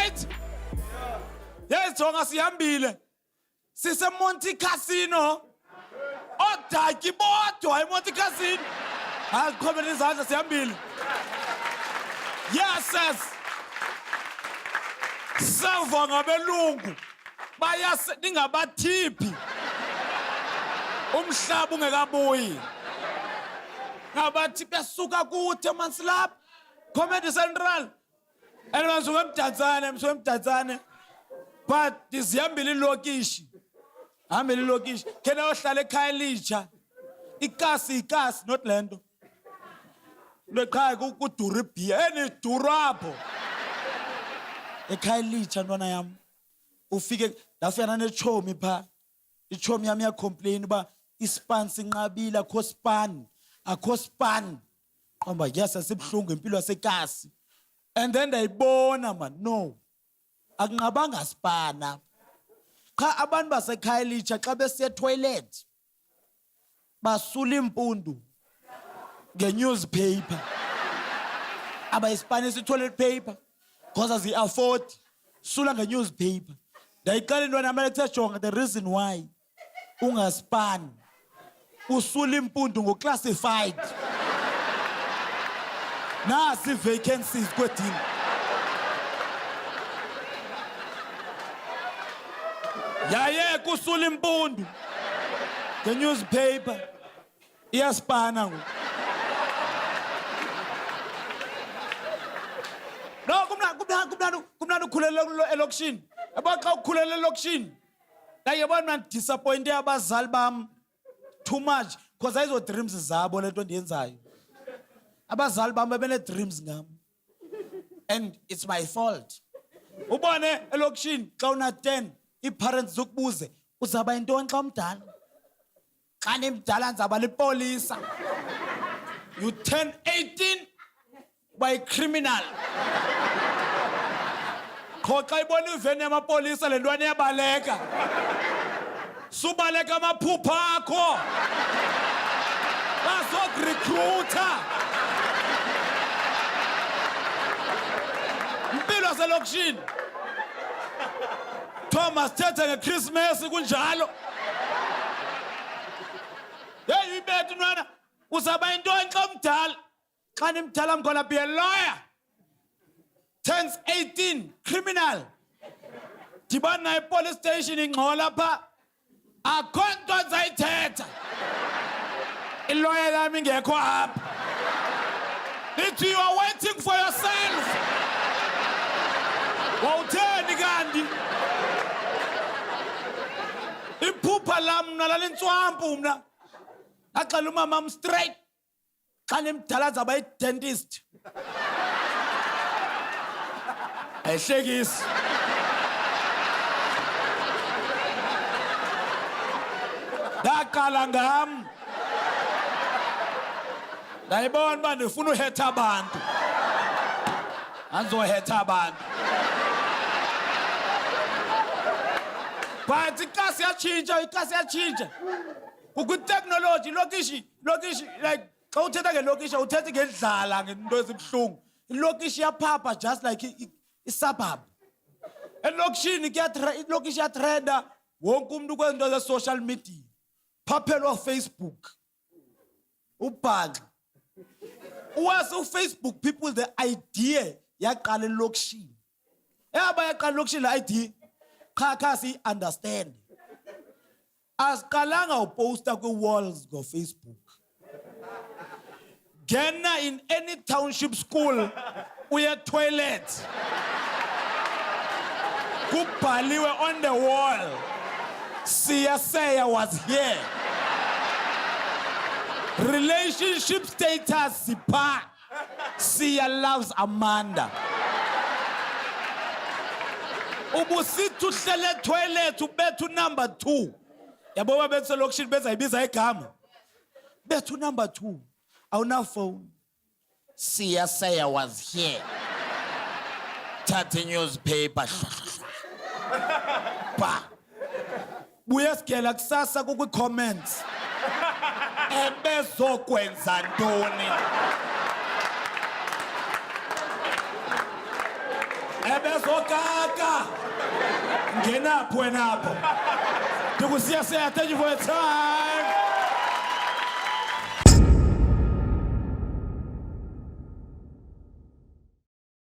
right? Yes, jonga sihambile. Sise Monte Casino. Odaki bodwa eMonte Casino. Asiqhobele izandla sihambile. Yes, sis. Sava ngabelungu. Bayase ningabathiphi. Umhlaba ungekabuyi. Ngabathi besuka kude mansilapha. Comedy Central. And masuke emdantsane. But dizihambile ilokishi. Hambile ilokishi. Kena ohlala ekhaya litsha. Ikasi not lento. Lekhaya kudura ibhiya. Eni dura apho. Ekhaya litsha ntwana yam. Ufike lafana nechomi pha. Ichomi yami complain ba ispan sinqabile akho span. Qamba yes asebhlungu impilo yasekasi. And then ndayibona man no. Akunqabanga spana. Cha abantu basekhaya litsha xa besiya toilet. Basula impundu nge-newspaper. Abayispanisa i-toilet paper because azi-afford. Sula nge-newspaper. Ndayiqala intwana yami ethe jonga the reason why ungaspan. Usula impundu ngo-classified. Nasi vacancies kwedini. Yaye kusula impundu nge-newspaper. Iyaspana ngoku. No, kumnandi ukhulela elokishini. Abaxa ukhulela elokishini. Ndayibona mina disappointed abazali bam too much because ayizo dreams zabo lento ndiyenzayo. Abazali bam bene dreams ngam. And it's my fault. Ubone elokishini xa una 10 iparents zokubuze uzaba intoni xa umdala? Xa nimdala nzaba lipolisa. You turn 18 by criminal. Xa ibona iveni yamapolisa le ntwana iyabaleka. Subaleka amaphupha akho. Bazokurecruiter. Impilo selokishini. Thomas thethe ngeChristmas kunjalo. Hey ibethu ntwana uzaba intoni xa umdala? Xa nimdala I'm gonna be a lawyer. Turns 18, criminal. Dibana police station ingxola pha. Akho nto nzayithetha. Ilawyer yami ngekho apha. Lithi you are waiting for yourself. Wawutheni kanti? Iphupha lam mna lalentswampu mna. Axela umama straight. Xa nimdala zaba yi-dentist. Ayihlekisi. Ndaqala ngam. Ndayibona uba ndifuna uhetha abantu. Andizohetha abantu. But ikasi yatshintsha. Kukwi-technology, lokishi, like, xa uthetha ngelokishi, uthetha ngendlala ngento ezibhlungu. Ilokishi yaphapha just like i-suburb. Elokishini ilokishi yatrenda wonke umuntu kwezinto ze-social media. Phaphela Facebook. Ubhanxa. Uwazi uFacebook people the idea yaqala elokishini. Yaba yaqala elokishini le idea. Kha si understand. Asiqalanga uposta kwi-walls go-Facebook. Gena in any township school uya toilet. Kubhaliwe on the wall. Seya was here. Relationship status sipa. Seya loves Amanda. Ubusithi uhlele toilet ubethu number 2. Yabo babethu lokishini benza ibiza igama. Bethu number 2. Awuna phone. Seya was here. Thatha newspaper. Ba. Buya sigela kusasa kukwi-comments. Ebezokwenza ntoni? ebezokaka ngenapho wenapho ndikusiya Seya, thank you for your time.